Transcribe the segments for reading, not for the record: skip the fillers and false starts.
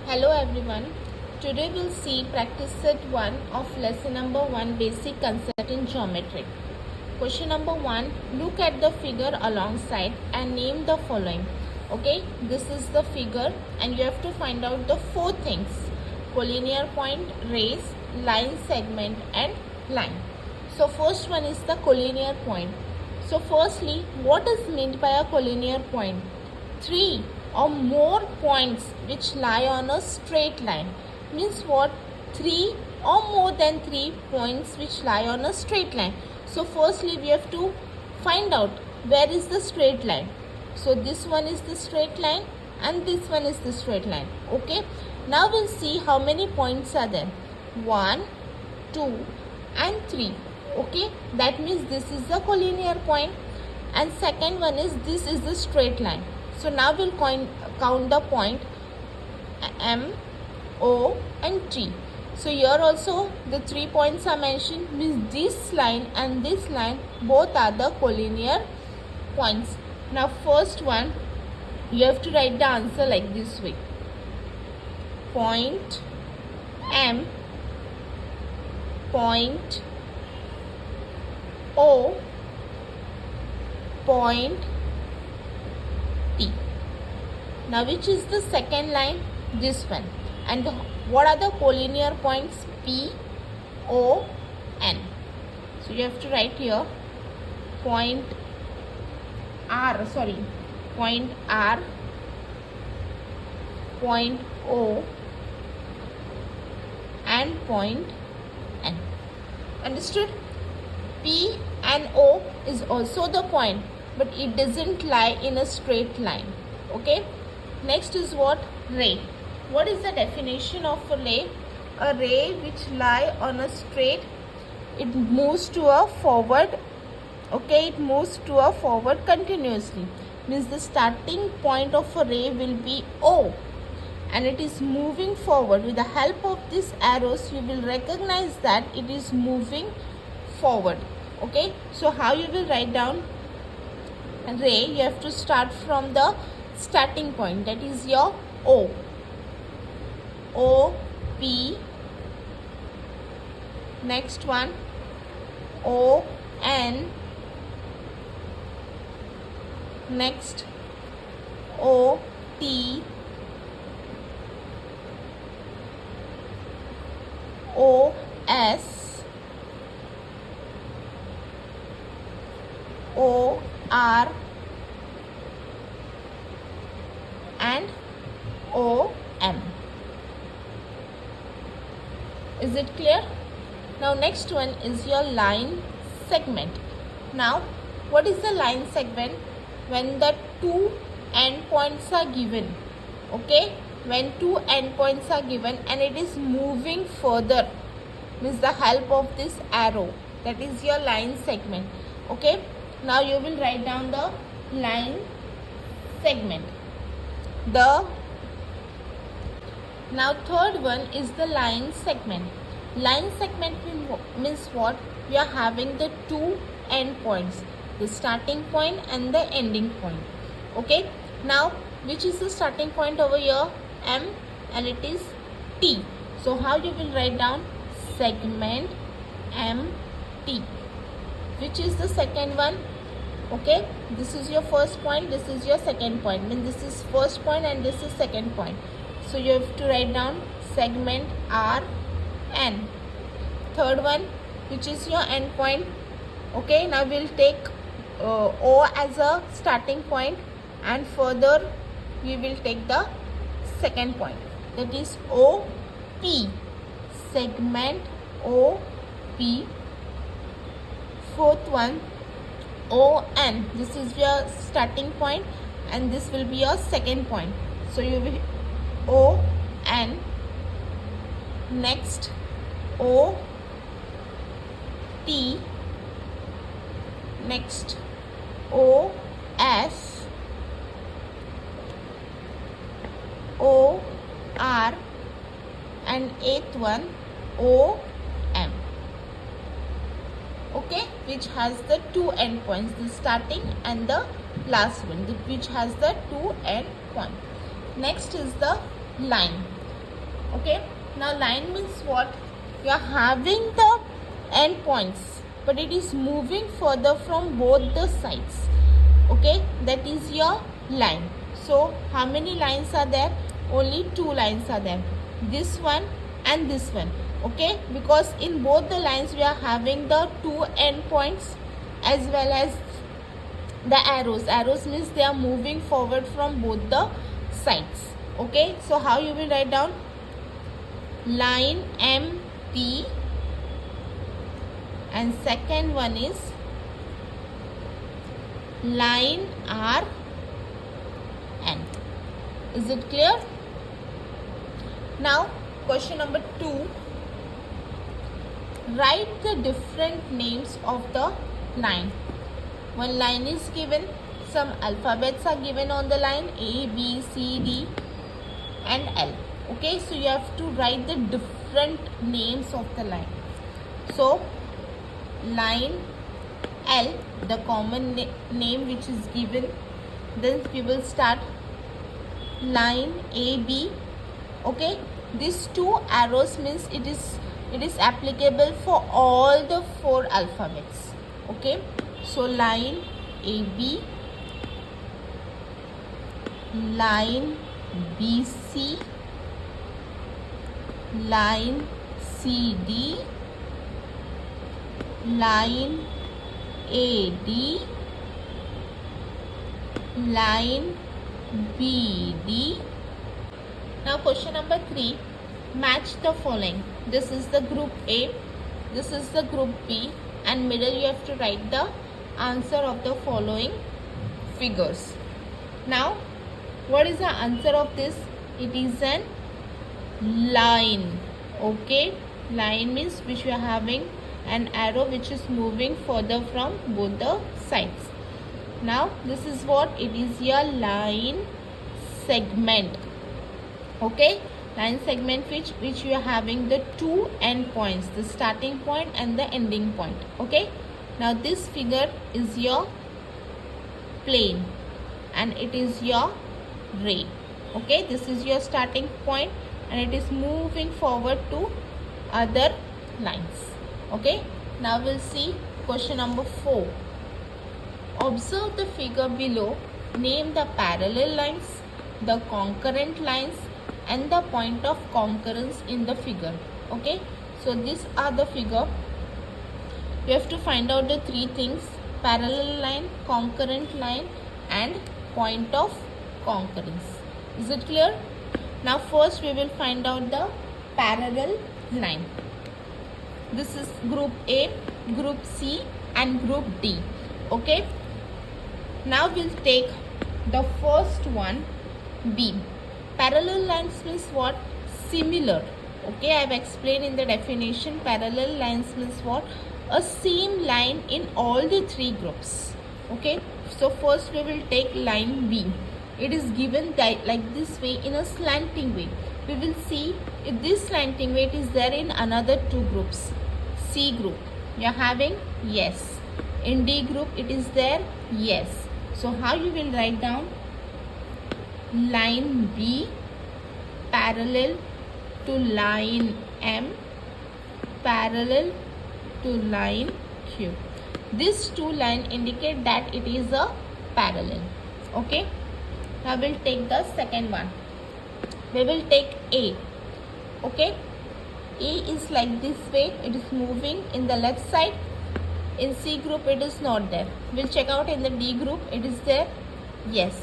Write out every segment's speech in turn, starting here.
Hello everyone. Today we'll see practice set 1 of lesson number 1 basic concept in geometry. Question number 1, look at the figure alongside and name the following. Okay, this is the figure and you have to find out the four things: collinear point, rays, line segment and line. So first one is the collinear point. So firstly, what is meant by a collinear point? Three or more points which lie on a straight line. Means what? Three or more than 3 points which lie on a straight line. So firstly we have to find out where is the straight line. So this one is the straight line and this one is the straight line. Okay, now we'll see how many points are there. 1, 2 and 3. Okay, that means this is the collinear point and second one is this is the straight line. So now we'll count the point M, O and T. So here also the 3 points are mentioned, means this line and this line both are the collinear points. Now first one, you have to write the answer like this way. Point M, point O, point T. Now which is the second line? This one. And what are the collinear points? P, O, N. So you have to write here point R, point R, point O and point N. Understood? P and O is also the point, but it doesn't lie in a straight line. Okay, next is what? Ray. What is the definition of a ray? A ray which lie on a straight, it moves to a forward. Okay, it moves to a forward continuously. Means the starting point of a ray will be O and it is moving forward. With the help of these arrows you will recognize that it is moving forward. Okay, so how you will write down ray? You have to start from the starting point, that is your O. O, P. Next one O, N. Next O, T. O, S. O, R and O, M. Is it clear? Now next one is your line segment. Now what is the line segment? When the two endpoints are given. Okay, when two endpoints are given and it is moving further, with the help of this arrow, that is your line segment. Okay, now you will write down the line segment. Now third one is the line segment. Line segment means what? We are having the two endpoints, the starting point and the ending point. Okay, now which is the starting point over here? M, and it is T. So how you will write down? Segment M, T. Which is the second one? Okay, this is your first point, this is your second point. Means this is first point and this is second point. So you have to write down segment R, N. Third one, which is your end point. Okay, now we'll take O as a starting point and further we will take the second point, that is O, P. Segment O, P. Fourth one O, N. This is your starting point and this will be your second point. So you will O, N. Next O, T. Next O, S. O, R. And eighth one O, M. Okay, which has the two endpoints, the starting and the last one, which has the two end point. Next is the line. Okay, now line means what? You are having the end points, but it is moving further from both the sides. Okay, that is your line. So how many lines are there? Only two lines are there, this one and this one. Okay, because in both the lines we are having the two end points as well as the arrows means they are moving forward from both the sides. Okay, so how you will write down? Line MP, and second one is line RN. Is it clear? Now question number 2, write the different names of the line. One line is given, some alphabets are given on the line, A, B, C, D and L. Okay, so you have to write the different names of the line. So line L, the common name which is given, then we will start line AB. Okay, these two arrows means it is applicable for all the 4 alphabets. Okay, so line AB, line BC, line CD, line AD, line BD. Now question number 3, match the following. This is the group A, this is the group B, and middle you have to write the answer of the following figures. Now what is the answer of this? It is an line. Okay, line means which we are having an arrow which is moving further from both the sides. Now this is what? It is your line segment. Okay, line segment which you are having the two end points, the starting point and the ending point. Okay, now this figure is your plane and it is your ray. Okay, this is your starting point and it is moving forward to other lines. Okay, now we'll see question number 4. Observe the figure below. Name the parallel lines, the concurrent lines and the point of concurrence in the figure. Okay, so these are the figure. You have to find out the 3 things: parallel line, concurrent line and point of concurrence. Is it clear? Now first we will find out the parallel line. This is group A, group C and group D. Okay, now we'll take the first one, B. Parallel lines means what? Similar. Okay, I have explained in the definition. Parallel lines means what? A same line in all the 3 groups. Okay, so first we will take line B. It is given like this way, in a slanting way. We will see if this slanting way is there in another 2 groups. C group you are having? Yes. In D group it is there? Yes. So how you will write down? Line B parallel to line M, parallel to line Q. These 2 lines indicate that it is a parallel. Okay, now we will take the second one. We will take A. Okay, A is like this way, it is moving in the left side. In C group it is not there. We'll check out in the D group it is there. Yes,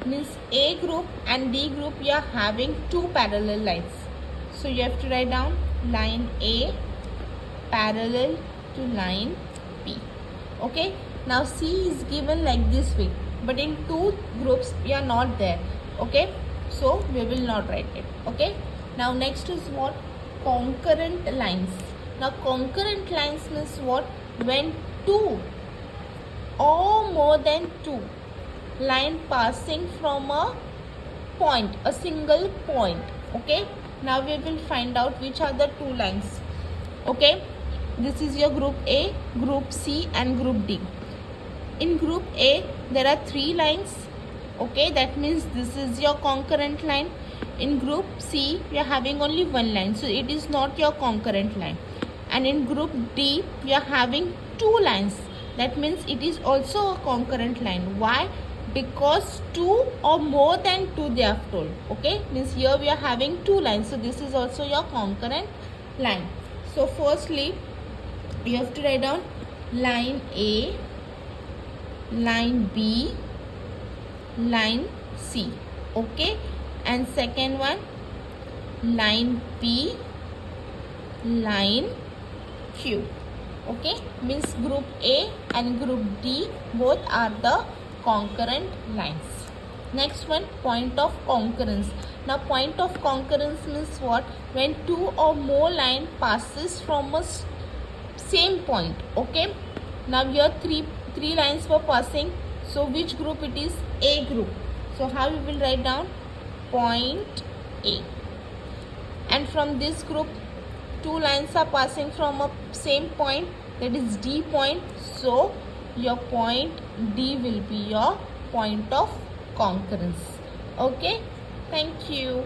means A group and D group you are having 2 parallel lines. So you have to write down line A parallel to line B. Okay, now C is given like this way, but in 2 groups we are not there. Okay, so we will not write it. Okay, now next is what? Concurrent lines. Now concurrent lines means what? When 2 or more than 2 line passing from a point, a single point. Okay, now we will find out which are the 2 lines. Okay, this is your group A, group C and group D. In group A there are 3 lines. Okay, that means this is your concurrent line. In group C, we are having only one line, so it is not your concurrent line. And in group D, we are having two lines. That means it is also a concurrent line. Why? Because two or more than two they have told. Okay, means here we are having two lines, so this is also your concurrent line. So firstly, you have to write down line A, line B, line C. Okay, and second one, line P, line Q. Okay, means group A and group D both are the concurrent lines. Next one, point of concurrence. Now point of concurrence means what? When two or more line passes from a same point. Okay, now here three lines were passing, so which group it is? A group. So how we will write down? Point A. And from this group, two lines are passing from a same point, that is D point. So your point D will be your point of concurrence. Okay, thank you.